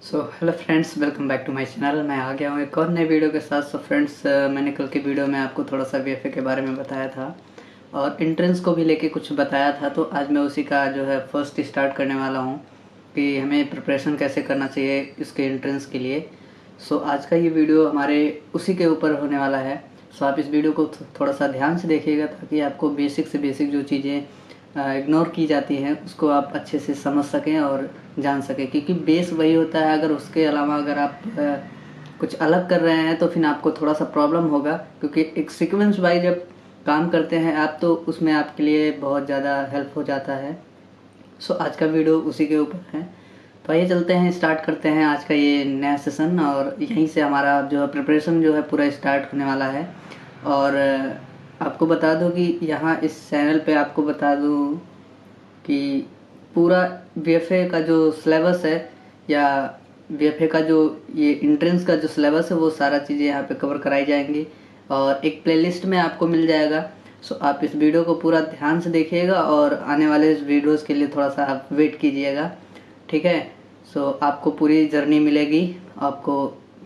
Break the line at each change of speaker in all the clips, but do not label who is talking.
So hello friends, welcome back to my channel. मैं आ गया हूँ एक और नए वीडियो के साथ। फ्रेंड्स, मैंने कल के वीडियो में आपको थोड़ा सा वीएफए के बारे में बताया था और एंट्रेंस को भी लेके कुछ बताया था। तो आज मैं उसी का जो है फर्स्ट स्टार्ट करने वाला हूँ कि हमें प्रिपरेशन कैसे करना चाहिए इसके एंट्रेंस के लिए। सो आज का ये वीडियो हमारे उसी के ऊपर होने वाला है। सो आप इस वीडियो को थोड़ा सा ध्यान से देखिएगा ताकि आपको बेसिक से बेसिक जो चीज़ें इग्नोर की जाती हैं उसको आप अच्छे से समझ सकें और जान सकें, क्योंकि बेस वही होता है। अगर उसके अलावा अगर आप कुछ अलग कर रहे हैं तो फिर आपको थोड़ा सा प्रॉब्लम होगा, क्योंकि एक सीक्वेंस वाइज जब काम करते हैं आप तो उसमें आपके लिए बहुत ज़्यादा हेल्प हो जाता है। सो आज का वीडियो उसी के ऊपर है। तो आइए चलते हैं, स्टार्ट करते हैं आज का ये नया सेशन और यहीं से हमारा जो है प्रिपरेशन जो है पूरा स्टार्ट होने वाला है। और आपको बता दूं कि यहाँ इस चैनल पे आपको बता दूं कि पूरा वीएफए का जो सिलेबस है या वीएफए का जो ये एंट्रेंस का जो सिलेबस है वो सारा चीज़ें यहाँ पे कवर कराई जाएंगी और एक प्लेलिस्ट में आपको मिल जाएगा। सो आप इस वीडियो को पूरा ध्यान से देखिएगा और आने वाले इस वीडियोस के लिए थोड़ा सा आप वेट कीजिएगा, ठीक है। सो आपको पूरी जर्नी मिलेगी, आपको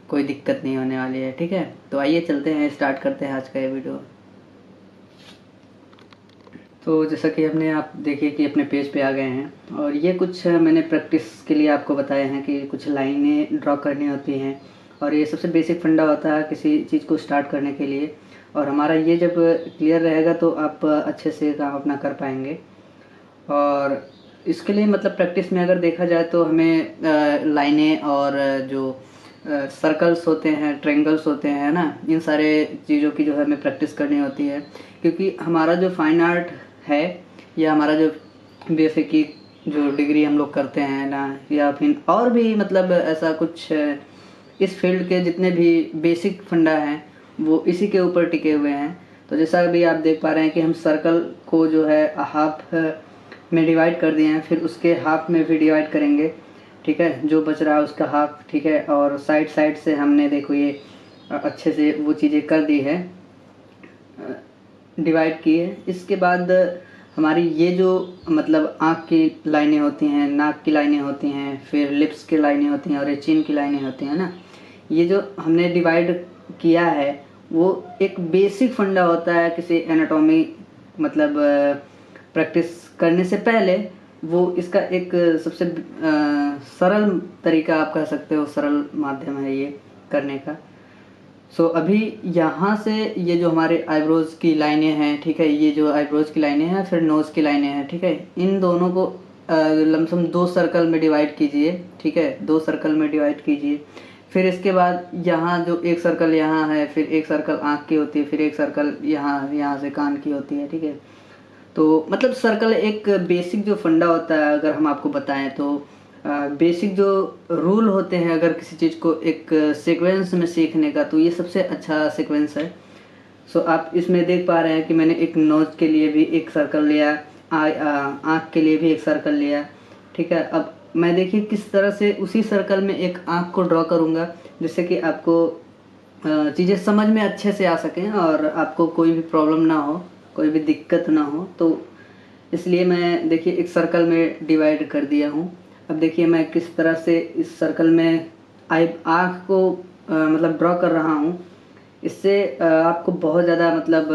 कोई दिक्कत नहीं होने वाली है, ठीक है। तो आइए चलते हैं, स्टार्ट करते हैं आज का ये वीडियो। तो जैसा कि हमने आप देखिए कि अपने पेज पे आ गए हैं और ये कुछ मैंने प्रैक्टिस के लिए आपको बताया है कि कुछ लाइनें ड्रॉ करनी होती हैं और ये सबसे बेसिक फंडा होता है किसी चीज़ को स्टार्ट करने के लिए। और हमारा ये जब क्लियर रहेगा तो आप अच्छे से काम अपना कर पाएंगे। और इसके लिए मतलब प्रैक्टिस में अगर देखा जाए तो हमें लाइनें और जो सर्कल्स होते हैं, ट्रेंगल्स होते हैं ना, इन सारे चीज़ों की जो है हमें प्रैक्टिस करनी होती है, क्योंकि हमारा जो फाइन आर्ट है या हमारा जो बीएफए की जो डिग्री हम लोग करते हैं ना, या फिर और भी मतलब ऐसा कुछ इस फील्ड के जितने भी बेसिक फंडा हैं वो इसी के ऊपर टिके हुए हैं। तो जैसा अभी आप देख पा रहे हैं कि हम सर्कल को जो है हाफ में डिवाइड कर दिए हैं, फिर उसके हाफ में भी डिवाइड करेंगे, ठीक है, जो बच रहा है उसका हाफ, ठीक है। और साइड साइड से हमने देखो ये अच्छे से वो चीज़ें कर दी है, डिवाइड की है। इसके बाद हमारी ये जो मतलब आँख की लाइनें होती हैं, नाक की लाइनें होती हैं, फिर लिप्स की लाइनें होती हैं और ये चिन की लाइनें होती हैं ना, ये जो हमने डिवाइड किया है वो एक बेसिक फंडा होता है किसी एनाटॉमी मतलब प्रैक्टिस करने से पहले। वो इसका एक सबसे सरल तरीका आप कह सकते हो, सरल माध्यम है ये करने का। सो अभी यहाँ से ये जो हमारे आईब्रोज की लाइनें हैं, ठीक है, ये जो आईब्रोज की लाइनें हैं फिर नोज़ की लाइनें हैं, ठीक है, इन दोनों को लमसम 2 सर्कल में डिवाइड कीजिए, ठीक है, 2 सर्कल में डिवाइड कीजिए। फिर इसके बाद यहाँ जो एक सर्कल यहाँ है, फिर एक सर्कल आँख की होती है, फिर एक सर्कल यहाँ से कान की होती है, ठीक है। तो मतलब सर्कल एक बेसिक जो फंडा होता है, अगर हम आपको बताएं तो बेसिक जो रूल होते हैं अगर किसी चीज़ को एक सीक्वेंस में सीखने का, तो ये सबसे अच्छा सीक्वेंस है। सो आप इसमें देख पा रहे हैं कि मैंने एक नोज के लिए भी एक सर्कल लिया, आँख के लिए भी एक सर्कल लिया, ठीक है। अब मैं देखिए किस तरह से उसी सर्कल में एक आँख को ड्रॉ करूँगा जिससे कि आपको चीज़ें समझ में अच्छे से आ सकें और आपको कोई भी प्रॉब्लम ना हो, कोई भी दिक्कत ना हो। तो इसलिए मैं देखिए एक सर्कल में डिवाइड कर दिया हूँ। अब देखिए मैं किस तरह से इस सर्कल में आँख को मतलब ड्रॉ कर रहा हूँ। इससे आपको बहुत ज़्यादा मतलब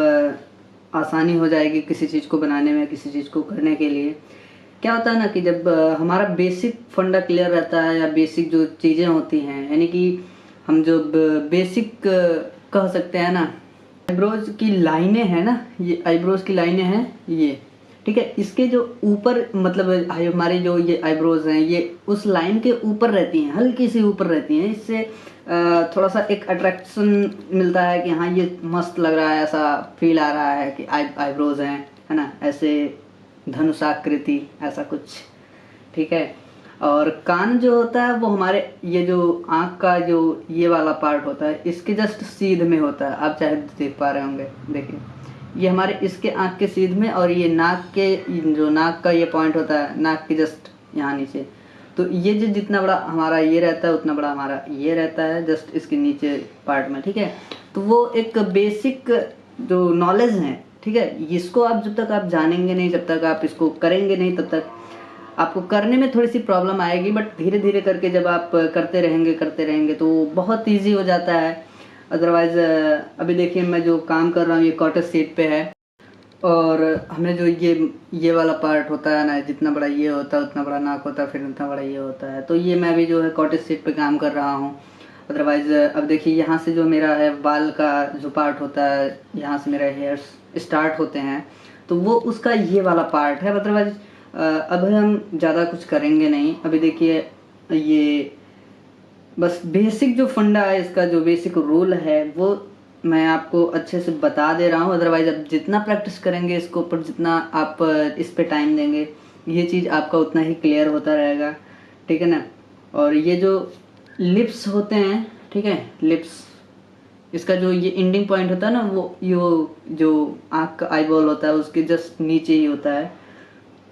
आसानी हो जाएगी किसी चीज़ को बनाने में, किसी चीज़ को करने के लिए। क्या होता है ना कि जब हमारा बेसिक फंडा क्लियर रहता है या बेसिक जो चीज़ें होती हैं, यानी कि हम जो बेसिक कह सकते हैं ना, आईब्रोज की लाइनें हैं ना, ये आईब्रोज की लाइनें हैं ये, ठीक है। इसके जो ऊपर मतलब हमारी जो ये आईब्रोज हैं ये उस लाइन के ऊपर रहती हैं, हल्की सी ऊपर रहती हैं। इससे थोड़ा सा एक अट्रैक्शन मिलता है कि हाँ ये मस्त लग रहा है, ऐसा फील आ रहा है कि आईब्रोज हैं, है ना, ऐसे धनुषाकृति ऐसा कुछ, ठीक है। और कान जो होता है वो हमारे ये जो आँख का जो ये वाला पार्ट होता है इसके जस्ट सीध में होता है, आप चाहे देख पा रहे होंगे, देखिए ये हमारे इसके आँख के सीध में, और ये नाक के जो नाक का ये पॉइंट होता है नाक के जस्ट यहाँ नीचे। तो ये जो जितना बड़ा हमारा ये रहता है उतना बड़ा हमारा ये रहता है जस्ट इसके नीचे पार्ट में, ठीक है। तो वो एक बेसिक जो नॉलेज है, ठीक है, इसको आप जब तक आप जानेंगे नहीं, जब तक आप इसको करेंगे नहीं, तब तक आपको करने में थोड़ी सी प्रॉब्लम आएगी, बट धीरे धीरे करके जब आप करते रहेंगे तो बहुत ईजी हो जाता है। अदरवाइज़ अभी देखिए मैं जो काम कर रहा हूँ ये कॉटेज सीट पे है, और हमें जो ये वाला पार्ट होता है ना, जितना बड़ा ये होता है उतना बड़ा नाक होता है, फिर उतना बड़ा ये होता है, तो ये मैं भी जो है कॉटेज सीट पे काम कर रहा हूँ। अदरवाइज़ अब देखिए यहाँ से जो मेरा है बाल का जो पार्ट होता है, यहाँ से मेरे हेयर्स स्टार्ट होते हैं, तो वो उसका ये वाला पार्ट है। अदरवाइज़ अब हम ज़्यादा कुछ करेंगे नहीं। अभी देखिए ये बस बेसिक जो फंडा है, इसका जो बेसिक रूल है वो मैं आपको अच्छे से बता दे रहा हूँ। अदरवाइज़ अब जितना प्रैक्टिस करेंगे इसके ऊपर, जितना आप इस पे टाइम देंगे, ये चीज़ आपका उतना ही क्लियर होता रहेगा, ठीक है ना। और ये जो लिप्स होते हैं, ठीक है, लिप्स, इसका जो ये एंडिंग पॉइंट होता है ना, वो जो आँख का आई बॉल होता है उसके जस्ट नीचे ही होता है।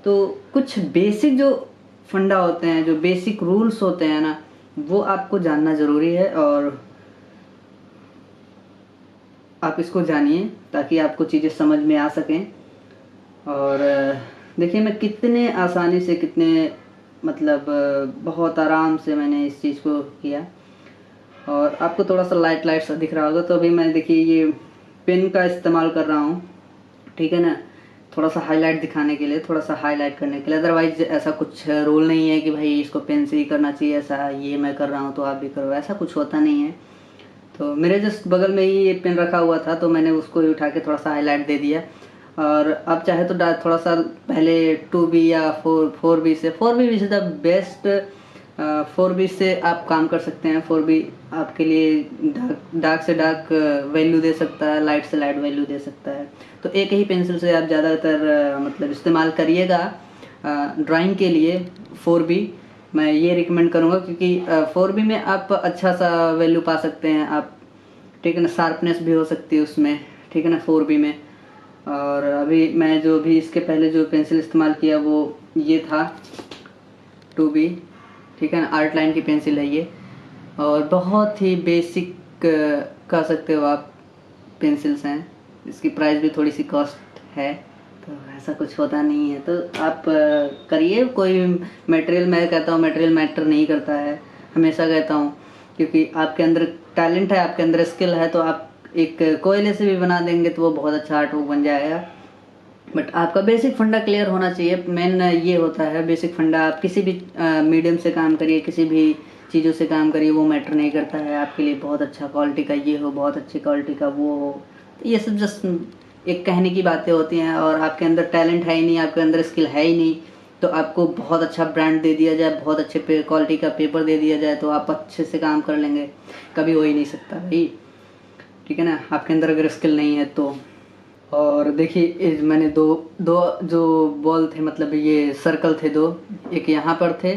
तो कुछ बेसिक जो फंडा होते हैं, जो बेसिक रूल्स होते हैं ना, वो आपको जानना ज़रूरी है, और आप इसको जानिए ताकि आपको चीज़ें समझ में आ सकें। और देखिए मैं कितने आसानी से, कितने मतलब बहुत आराम से मैंने इस चीज़ को किया। और आपको थोड़ा सा लाइट सा दिख रहा होगा, तो अभी मैं देखिए ये पेन का इस्तेमाल कर रहा हूँ, ठीक है ना, थोड़ा सा हाईलाइट दिखाने के लिए, थोड़ा सा हाईलाइट करने के लिए। अदरवाइज ऐसा कुछ रूल नहीं है कि भाई इसको पेन से ही करना चाहिए, ऐसा ये मैं कर रहा हूँ तो आप भी करो, ऐसा कुछ होता नहीं है। तो मेरे जस्ट बगल में ही ये पेन रखा हुआ था, तो मैंने उसको ही उठा के थोड़ा सा हाईलाइट दे दिया। और आप चाहे तो थोड़ा सा पहले 2B या 4B से, 4B is the best, 4B से आप काम कर सकते हैं। 4B आपके लिए डार्क से डार्क वैल्यू दे सकता है, लाइट से लाइट वैल्यू दे सकता है। तो एक ही पेंसिल से आप ज़्यादातर मतलब इस्तेमाल करिएगा ड्राइंग के लिए। 4B मैं ये रिकमेंड करूँगा, क्योंकि 4B में आप अच्छा सा वैल्यू पा सकते हैं आप, ठीक है ना, शार्पनेस भी हो सकती है उसमें, ठीक है ना, 4B में। और अभी मैं जो भी इसके पहले जो पेंसिल इस्तेमाल किया वो ये था 2B, ठीक है ना, आर्ट लाइन की पेंसिल है ये, और बहुत ही बेसिक कह सकते हो आप पेंसिल्स हैं। इसकी प्राइस भी थोड़ी सी कॉस्ट है, तो ऐसा कुछ होता नहीं है। तो आप करिए, कोई मटेरियल, मैं कहता हूँ मटेरियल मैटर नहीं करता है, हमेशा कहता हूँ, क्योंकि आपके अंदर टैलेंट है, आपके अंदर स्किल है, तो आप एक कोयले से भी बना देंगे तो वो बहुत अच्छा आर्ट वर्क बन जाएगा। बट आपका बेसिक फंडा क्लियर होना चाहिए, मेन ये होता है बेसिक फंडा। आप किसी भी मीडियम से काम करिए, किसी भी चीज़ों से काम करिए, वो मैटर नहीं करता है आपके लिए बहुत अच्छा क्वालिटी का ये हो, बहुत अच्छी क्वालिटी का वो हो। तो ये सब जस्ट एक कहने की बातें होती हैं, और आपके अंदर टैलेंट है ही नहीं, आपके अंदर स्किल है ही नहीं, तो आपको बहुत अच्छा ब्रांड दे दिया जाए, बहुत अच्छे क्वालिटी का पेपर दे दिया जाए, तो आप अच्छे से काम कर लेंगे, कभी हो ही नहीं सकता भाई, ठीक है ना, आपके अंदर अगर स्किल नहीं है तो। और देखिए मैंने दो जो बॉल थे, मतलब ये सर्कल थे दो, एक यहाँ पर थे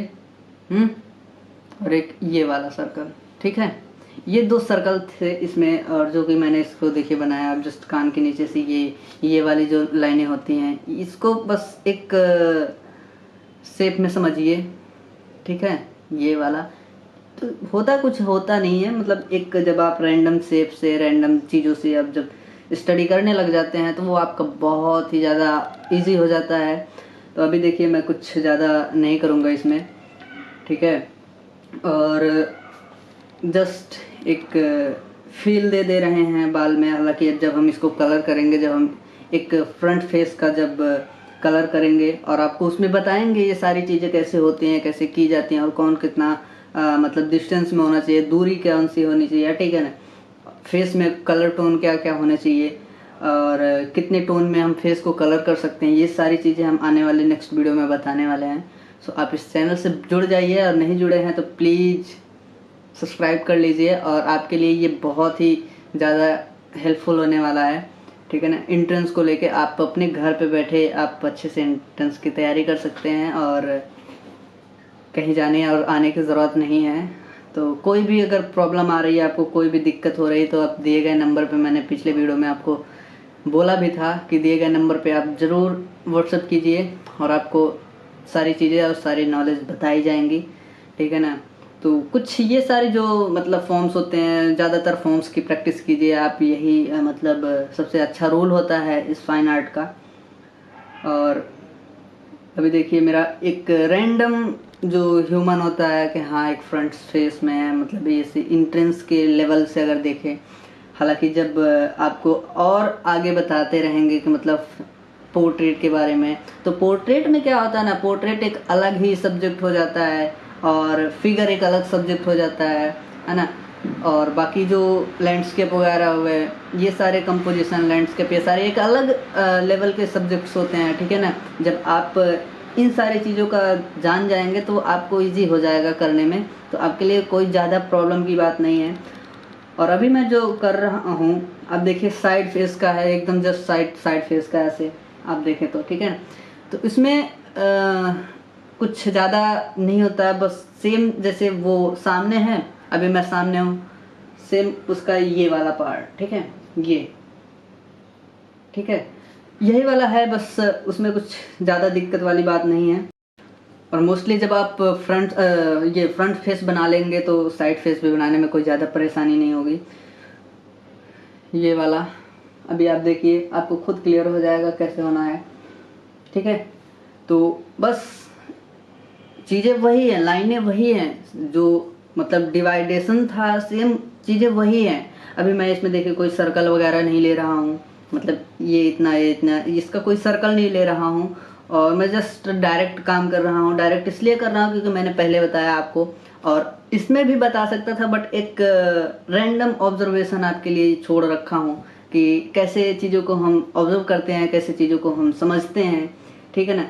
और एक ये वाला सर्कल, ठीक है, ये दो सर्कल थे इसमें। और जो कि मैंने इसको देखिए बनाया, अब जस्ट कान के नीचे से ये वाली जो लाइनें होती हैं, इसको बस एक शेप में समझिए, ठीक है, ये वाला तो होता नहीं है, मतलब एक जब आप रैंडम शेप से, रैंडम चीज़ों से अब जब स्टडी करने लग जाते हैं तो वो आपका बहुत ही ज़्यादा इजी हो जाता है। तो अभी देखिए मैं कुछ ज़्यादा नहीं करूँगा इसमें, ठीक है, और जस्ट एक फील दे रहे हैं बाल में। हालांकि जब हम इसको कलर करेंगे, जब हम एक फ्रंट फेस का जब कलर करेंगे और आपको उसमें बताएंगे ये सारी चीज़ें कैसे होती हैं, कैसे की जाती हैं, और कौन कितना मतलब डिस्टेंस में होना चाहिए, दूरी कौन सी होनी चाहिए, ठीक है ना, फेस में कलर टोन क्या क्या होने चाहिए, और कितने टोन में हम फेस को कलर कर सकते हैं, ये सारी चीज़ें हम आने वाले नेक्स्ट वीडियो में बताने वाले हैं। सो आप इस चैनल से जुड़ जाइए, और नहीं जुड़े हैं तो प्लीज़ सब्सक्राइब कर लीजिए, और आपके लिए ये बहुत ही ज़्यादा हेल्पफुल होने वाला है, ठीक है ना। एंट्रेंस को लेके आप अपने घर पे बैठे आप अच्छे से एंट्रेंस की तैयारी कर सकते हैं, और कहीं जाने और आने की ज़रूरत नहीं है। तो कोई भी अगर प्रॉब्लम आ रही है, आपको कोई भी दिक्कत हो रही है, तो आप दिए गए नंबर पे, मैंने पिछले वीडियो में आपको बोला भी था कि दिए गए नंबर पे आप ज़रूर व्हाट्सएप कीजिए, और आपको सारी चीज़ें और सारी नॉलेज बताई जाएंगी, ठीक है ना। तो कुछ ये सारे जो मतलब फॉर्म्स होते हैं, ज़्यादातर फॉर्म्स की प्रैक्टिस कीजिए आप, यही मतलब सबसे अच्छा रोल होता है इस फाइन आर्ट का। और अभी देखिए मेरा एक रैंडम जो ह्यूमन होता है कि हाँ एक फ्रंट फेस में है, मतलब ये इंट्रेंस के लेवल से अगर देखें, हालांकि जब आपको और आगे बताते रहेंगे कि मतलब पोर्ट्रेट के बारे में, तो पोर्ट्रेट में क्या होता है ना, पोर्ट्रेट एक अलग ही सब्जेक्ट हो जाता है और फिगर एक अलग सब्जेक्ट हो जाता है ना। और बाकी जो लैंडस्केप वगैरह हुए, ये सारे कंपोजिशन लैंडस्केप, ये सारे एक अलग लेवल के सब्जेक्ट्स होते हैं, ठीक है ना। जब आप इन सारी चीज़ों का जान जाएंगे तो आपको इजी हो जाएगा करने में, तो आपके लिए कोई ज़्यादा प्रॉब्लम की बात नहीं है। और अभी मैं जो कर रहा हूँ, अब देखिए साइड फेस का है, एकदम जस्ट साइड फेस का ऐसे आप देखें तो, ठीक है ना। तो इसमें कुछ ज़्यादा नहीं होता है, बस सेम जैसे वो सामने है, अभी मैं सामने हूँ, सेम उसका ये वाला पार्ट, ठीक है, ये ठीक है, यही वाला है, बस उसमें कुछ ज़्यादा दिक्कत वाली बात नहीं है। और मोस्टली जब आप ये फ्रंट फेस बना लेंगे तो साइड फेस भी बनाने में कोई ज़्यादा परेशानी नहीं होगी। ये वाला अभी आप देखिए, आपको खुद क्लियर हो जाएगा कैसे होना है, ठीक है। तो बस चीज़ें वही हैं, लाइनें वही हैं, जो मतलब डिवाइडेशन था सेम चीज़ें वही हैं। अभी मैं इसमें देखिए कोई सर्कल वगैरह नहीं ले रहा हूँ, मतलब ये इतना इसका कोई सर्कल नहीं ले रहा हूँ, और मैं जस्ट डायरेक्ट काम कर रहा हूँ। डायरेक्ट इसलिए कर रहा हूँ क्योंकि मैंने पहले बताया आपको, और इसमें भी बता सकता था, बट एक रैंडम ऑब्जर्वेशन आपके लिए छोड़ रखा हूँ कि कैसे चीज़ों को हम ऑब्जर्व करते हैं, कैसे चीज़ों को हम समझते हैं, ठीक है ना।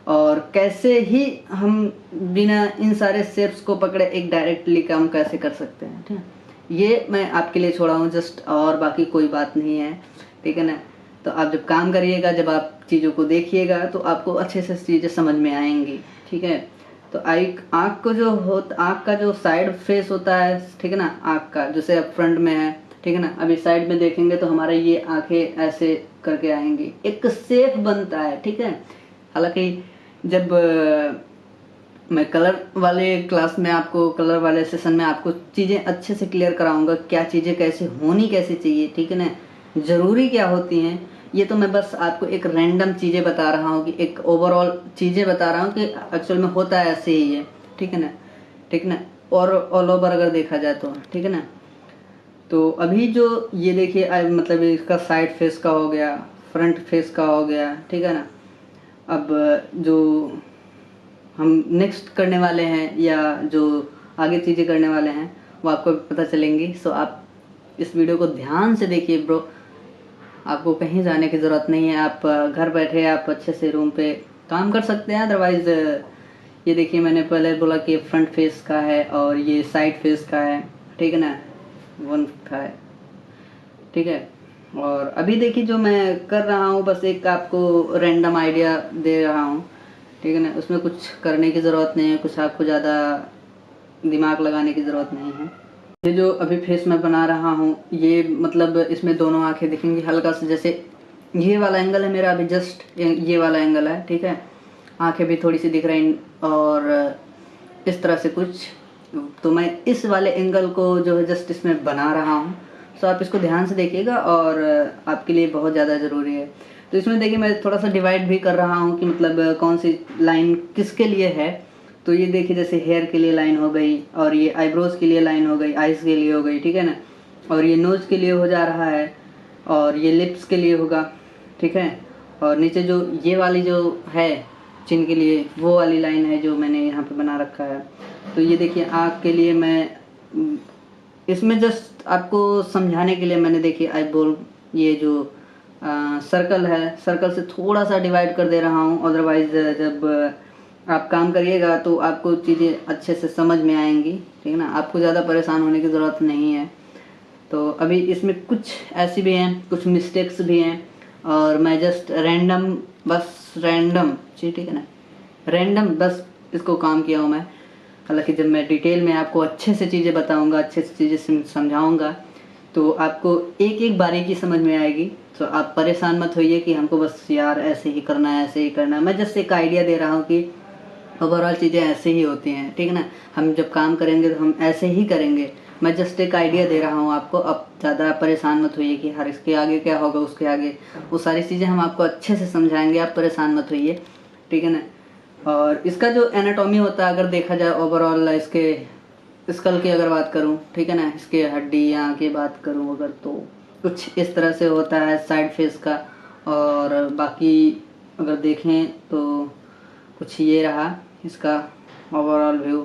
और कैसे ही हम बिना इन सारे स्टेप्स को पकड़े एक डायरेक्टली काम कैसे कर सकते हैं, ठीक है। ये मैं आपके लिए छोड़ा हूँ जस्ट, और बाकी कोई बात नहीं है, ठीक है ना। तो आप जब काम करिएगा, जब आप चीज़ों को देखिएगा तो आपको अच्छे से चीज़ें समझ में आएंगी, ठीक है। तो आँख को जो आँख का जो साइड फेस होता है, ठीक है ना, आँख का जैसे अब फ्रंट में है, ठीक है ना, अभी साइड में देखेंगे तो हमारा ये आंखें ऐसे करके आएंगी, एक शेप बनता है, ठीक है। हालांकि जब मैं कलर वाले क्लास में आपको, कलर वाले सेशन में आपको चीज़ें अच्छे से क्लियर कराऊंगा, क्या चीज़ें कैसे होनी कैसे चाहिए, ठीक है ना, ज़रूरी क्या होती हैं। ये तो मैं बस आपको एक रैंडम चीज़ें बता रहा हूँ, कि एक ओवरऑल चीज़ें बता रहा हूँ कि एक्चुअल में होता है ऐसे ही है, ठीक है ना, ठीक ना। और ऑल ओवर अगर देखा जाए तो, ठीक है ना। तो अभी जो ये देखिए, मतलब इसका साइड फेस का हो गया, फ्रंट फेस का हो गया, ठीक है ना। अब जो हम नेक्स्ट करने वाले हैं या जो आगे चीज़ें करने वाले हैं वो आपको पता चलेंगी। सो आप इस वीडियो को ध्यान से देखिए ब्रो, आपको कहीं जाने की ज़रूरत नहीं है, आप घर बैठे आप अच्छे से रूम पे काम कर सकते हैं। अदरवाइज़ ये देखिए, मैंने पहले बोला कि फ्रंट फेस का है और ये साइड फेस का है, ठीक है ना, वन का है, ठीक है। और अभी देखिए जो मैं कर रहा हूँ, बस एक आपको रैंडम आइडिया दे रहा हूँ, ठीक है ना। उसमें कुछ करने की ज़रूरत नहीं है, कुछ आपको ज़्यादा दिमाग लगाने की ज़रूरत नहीं है। ये जो अभी फेस मैं बना रहा हूँ, ये मतलब इसमें दोनों आंखें दिखेंगी हल्का से, जैसे ये वाला एंगल है मेरा, अभी जस्ट ये वाला एंगल है, ठीक है। आंखें भी थोड़ी सी दिख रही और इस तरह से कुछ, तो मैं इस वाले एंगल को जो है जस्ट इसमें बना रहा हूँ। सो आप इसको ध्यान से देखिएगा और आपके लिए बहुत ज़्यादा ज़रूरी है। तो इसमें देखिए मैं थोड़ा सा डिवाइड भी कर रहा हूँ कि मतलब कौन सी लाइन किसके लिए है। तो ये देखिए जैसे हेयर के लिए लाइन हो गई, और ये आईब्रोज के लिए लाइन हो गई, आइज़ के लिए हो गई, ठीक है ना, और ये नोज़ के लिए हो जा रहा है, और ये लिप्स के लिए होगा, ठीक है। और नीचे जो ये वाली जो है चिन के लिए, वो वाली लाइन है जो मैंने यहाँ पे बना रखा है। तो ये देखिए आँख के लिए मैं इसमें जस्ट आपको समझाने के लिए मैंने देखिए आईबॉल, ये जो सर्कल है, सर्कल से थोड़ा सा डिवाइड कर दे रहा हूँ। अदरवाइज जब आप काम करिएगा तो आपको चीज़ें अच्छे से समझ में आएंगी, ठीक है ना, आपको ज़्यादा परेशान होने की ज़रूरत नहीं है। तो अभी इसमें कुछ ऐसी भी हैं, कुछ मिस्टेक्स भी हैं, और मैं जस्ट रैंडम, बस रैंडम, ठीक है ना, रैंडम बस इसको काम किया हूँ मैं। हालांकि जब मैं डिटेल में आपको अच्छे से चीज़ें बताऊँगा, अच्छे से चीज़ें समझाऊँगा, तो आपको एक एक बारीकी समझ में आएगी। तो आप परेशान मत होइए कि हमको बस यार ऐसे ही करना है, ऐसे ही करना है। मैं जस्ट एक आइडिया दे रहा हूँ कि ओवरऑल चीज़ें ऐसे ही होती हैं, ठीक है ना। हम जब काम करेंगे तो हम ऐसे ही करेंगे। मैं जस्ट एक आइडिया दे रहा हूँ आपको, अब ज़्यादा परेशान मत होइए कि हर इसके आगे क्या होगा, उसके आगे, वो सारी चीज़ें हम आपको अच्छे से समझाएंगे, आप परेशान मत होइए, ठीक है ना। और इसका जो एनाटॉमी होता है, अगर देखा जाए ओवरऑल इसके स्कल की अगर बात करूं, ठीक है ना, इसके हड्डियाँ की बात करूं अगर, तो कुछ इस तरह से होता है साइड फेस का। और बाकी अगर देखें तो कुछ ये रहा इसका ओवरऑल व्यू।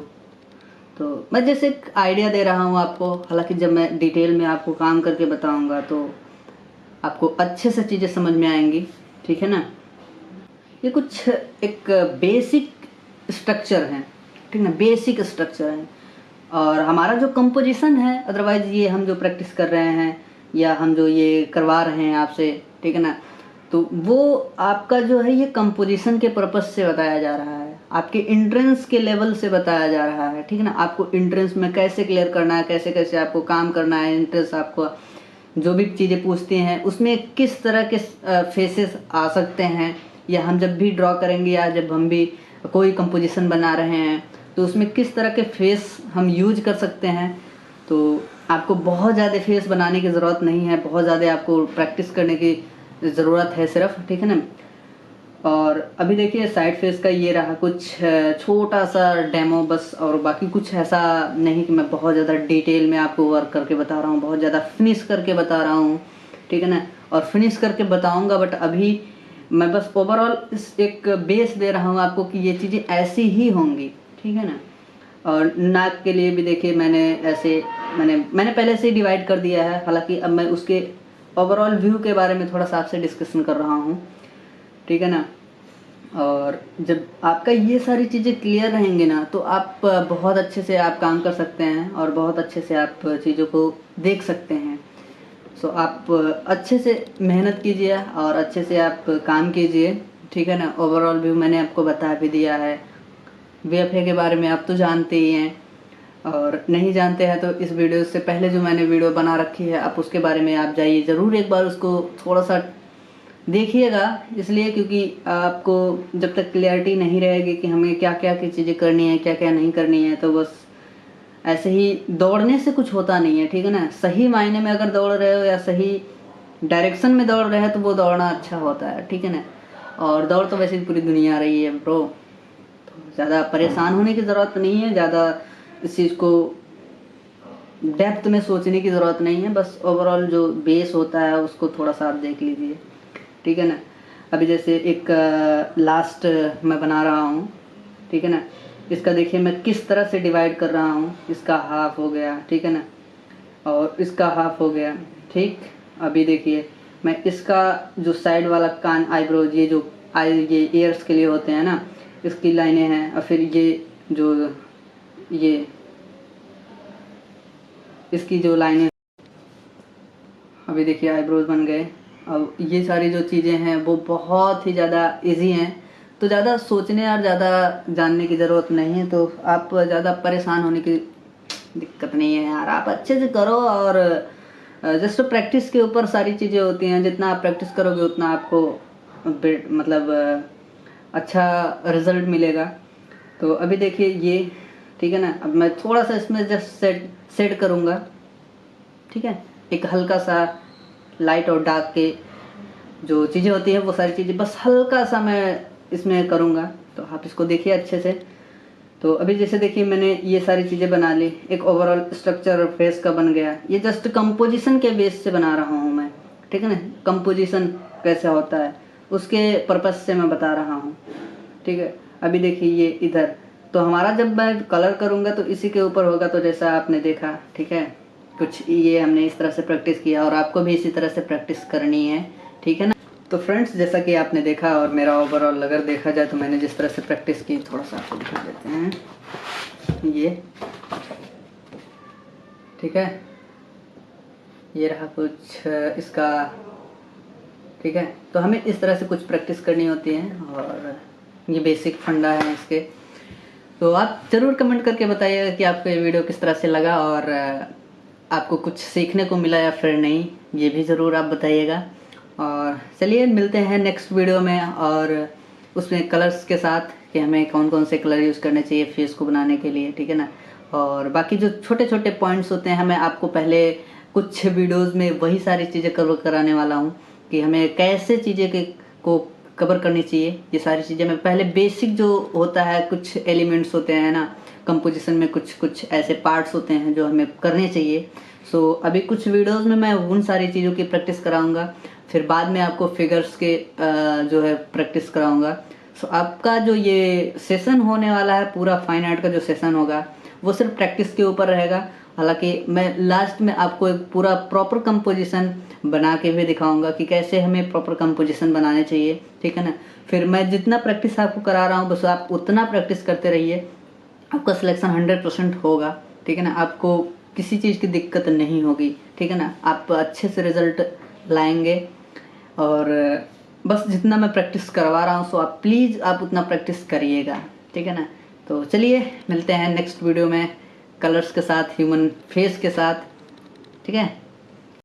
तो मैं जैसे एक आइडिया दे रहा हूँ आपको, हालांकि जब मैं डिटेल में आपको काम करके बताऊँगा तो आपको अच्छे से चीज़ें समझ में आएंगी, ठीक है ना। ये कुछ एक बेसिक स्ट्रक्चर है, ठीक ना, बेसिक स्ट्रक्चर है। और हमारा जो कंपोजिशन है, अदरवाइज ये हम जो प्रैक्टिस कर रहे हैं या हम जो ये करवा रहे हैं आपसे, ठीक है ना, तो वो आपका जो है ये कंपोजिशन के पर्पस से बताया जा रहा है, आपके इंट्रेंस के लेवल से बताया जा रहा है, ठीक है ना। आपको इंट्रेंस में कैसे क्लियर करना है, कैसे कैसे आपको काम करना है, इंट्रेंस आपको जो भी चीज़ें पूछते हैं उसमें किस तरह के फेसेस आ सकते हैं, या हम जब भी ड्रॉ करेंगे या जब हम भी कोई कंपोजिशन बना रहे हैं तो उसमें किस तरह के फेस हम यूज कर सकते हैं। तो आपको बहुत ज़्यादा फेस बनाने की ज़रूरत नहीं है, बहुत ज़्यादा आपको प्रैक्टिस करने की ज़रूरत है सिर्फ, ठीक है ना। और अभी देखिए साइड फेस का ये रहा कुछ छोटा सा डेमो बस, और बाकी कुछ ऐसा नहीं कि मैं बहुत ज़्यादा डिटेल में आपको वर्क करके बता रहा हूँ, बहुत ज़्यादा फिनिश करके बता रहा हूँ, ठीक है ना। और फिनिश करके बताऊँगा, बट अभी मैं बस ओवरऑल इस एक बेस दे रहा हूँ आपको कि ये चीज़ें ऐसी ही होंगी, ठीक है ना। और नाक के लिए भी देखिए मैंने पहले से ही डिवाइड कर दिया है, हालांकि अब मैं उसके ओवरऑल व्यू के बारे में थोड़ा सा आपसे डिस्कशन कर रहा हूँ, ठीक है ना। और जब आपका ये सारी चीज़ें क्लियर रहेंगे ना तो आप बहुत अच्छे से आप काम कर सकते हैं और बहुत अच्छे से आप चीज़ों को देख सकते हैं। सो आप अच्छे से मेहनत कीजिए और अच्छे से आप काम कीजिए, ठीक है ना। ओवरऑल व्यू मैंने आपको बता भी दिया है। VFA के बारे में आप तो जानते ही हैं, और नहीं जानते हैं तो इस वीडियो से पहले जो मैंने वीडियो बना रखी है आप उसके बारे में आप जाइए ज़रूर एक बार उसको थोड़ा सा देखिएगा, इसलिए क्योंकि आपको जब तक क्लियरिटी नहीं रहेगी कि हमें क्या क्या की चीज़ें करनी है, क्या क्या नहीं करनी है, तो बस ऐसे ही दौड़ने से कुछ होता नहीं है, ठीक है ना। सही मायने में अगर दौड़ रहे हो या सही डायरेक्शन में दौड़ रहे हैं तो वो दौड़ना अच्छा होता है, ठीक है ना। और दौड़ तो वैसे ही पूरी दुनिया आ रही है ब्रो, तो ज़्यादा परेशान होने की ज़रूरत नहीं है, ज़्यादा इस चीज़ को डेप्थ में सोचने की ज़रूरत नहीं है, बस ओवरऑल जो बेस होता है उसको थोड़ा सा आप देख लीजिए, ठीक है ना। अभी जैसे एक लास्ट मैं बना रहा हूँ, ठीक है ना। इसका देखिए मैं किस तरह से डिवाइड कर रहा हूँ, इसका हाफ हो गया, ठीक है ना, और इसका हाफ हो गया, ठीक। अभी देखिए मैं इसका जो साइड वाला कान आईब्रोज, ये जो ये ईयर्स के लिए होते हैं ना, इसकी लाइनें हैं, और फिर ये इसकी जो लाइनें, अभी देखिए आईब्रोज बन गए। अब ये सारी जो चीज़ें हैं वो बहुत ही ज़्यादा इजी हैं, तो ज़्यादा सोचने और ज़्यादा जानने की ज़रूरत नहीं है, तो आप ज़्यादा परेशान होने की दिक्कत नहीं है यार। आप अच्छे से करो, और जस्ट प्रैक्टिस के ऊपर सारी चीज़ें होती हैं, जितना आप प्रैक्टिस करोगे उतना आपको मतलब अच्छा रिजल्ट मिलेगा। तो अभी देखिए ये, ठीक है ना। अब मैं थोड़ा सा इसमें जस्ट सेट करूँगा, ठीक है। एक हल्का सा लाइट और डार्क के जो चीज़ें होती हैं वो सारी चीज़ें बस हल्का सा मैं इसमें करूँगा, तो आप इसको देखिए अच्छे से। तो अभी जैसे देखिए मैंने ये सारी चीज़ें बना ली, एक ओवरऑल स्ट्रक्चर फेस का बन गया। ये जस्ट कंपोजिशन के बेस से बना रहा हूँ मैं, ठीक है ना। कंपोजिशन कैसे होता है उसके पर्पस से मैं बता रहा हूँ, ठीक है। अभी देखिए ये इधर, तो हमारा जब मैं कलर करूँगा तो इसी के ऊपर होगा, तो जैसा आपने देखा, ठीक है, कुछ ये हमने इस तरह से प्रैक्टिस किया, और आपको भी इसी तरह से प्रैक्टिस करनी है, ठीक है ना। तो फ्रेंड्स जैसा कि आपने देखा, और मेरा ओवरऑल अगर देखा जाए तो मैंने जिस तरह से प्रैक्टिस की, थोड़ा सा आपको दिखा देते हैं, ये ठीक है, ये रहा कुछ इसका, ठीक है। तो हमें इस तरह से कुछ प्रैक्टिस करनी होती है, और ये बेसिक फंडा है इसके। तो आप ज़रूर कमेंट करके बताइएगा कि आपको ये वीडियो किस तरह से लगा, और आपको कुछ सीखने को मिला या फिर नहीं, ये भी ज़रूर आप बताइएगा। और चलिए मिलते हैं नेक्स्ट वीडियो में, और उसमें कलर्स के साथ कि हमें कौन कौन से कलर यूज़ करने चाहिए फेस को बनाने के लिए, ठीक है ना। और बाकी जो छोटे छोटे पॉइंट्स होते हैं, मैं आपको पहले कुछ वीडियोज़ में वही सारी चीज़ें कवर कराने वाला हूँ कि हमें कैसे चीज़ें को कवर करनी चाहिए ये सारी चीज़ें। मैं पहले बेसिक जो होता है, कुछ एलिमेंट्स होते हैं ना कंपोजिशन में, कुछ ऐसे पार्ट्स होते हैं जो हमें करने चाहिए। सो अभी कुछ वीडियोस में मैं उन सारी चीज़ों की प्रैक्टिस कराऊंगा, फिर बाद में आपको फिगर्स के जो है प्रैक्टिस कराऊंगा। सो आपका जो ये सेशन होने वाला है, पूरा फाइन आर्ट का जो सेशन होगा वो सिर्फ प्रैक्टिस के ऊपर रहेगा। हालांकि मैं लास्ट में आपको एक पूरा प्रॉपर कंपोजिशन बना के भी दिखाऊंगा कि कैसे हमें प्रॉपर कंपोजिशन बनाने चाहिए, ठीक है ना। फिर मैं जितना प्रैक्टिस आपको करा रहा हूँ बस आप उतना प्रैक्टिस करते रहिए, आपका सिलेक्शन 100% होगा, ठीक है ना। आपको किसी चीज़ की दिक्कत नहीं होगी, ठीक है ना। आप अच्छे से रिजल्ट लाएंगे। और बस जितना मैं प्रैक्टिस करवा रहा हूँ सो आप प्लीज़ आप उतना प्रैक्टिस करिएगा, ठीक है ना। तो चलिए मिलते हैं नेक्स्ट वीडियो में कलर्स के साथ, ह्यूमन फेस के साथ, ठीक है।